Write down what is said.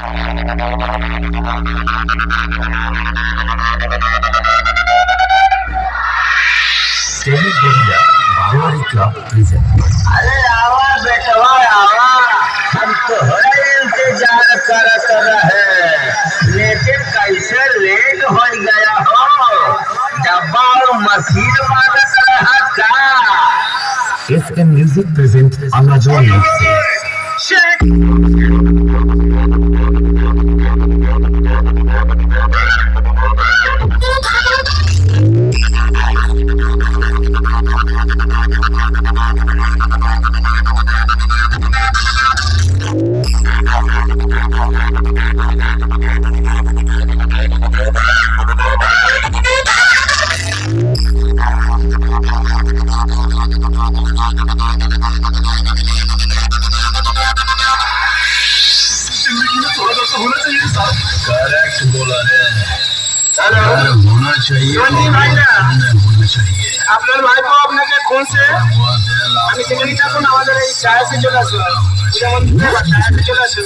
अरे आवा बेटवा आवा, हम तोहरा इंतजार करत रहे, लेकिन कैसे लेट हो गया हो। डब्बा और मशीन मांगत रहा का। SM Music presents Amazon Mixing. Correct बोला रे। होना चाहिए होना चाहिए আপনার ভাই আপনাকে খুঁজছে আমি সেখানে থাকুন আমাদের এই ছায়াতে চলে আসবো যেমন ছায়াতে চলে আসবো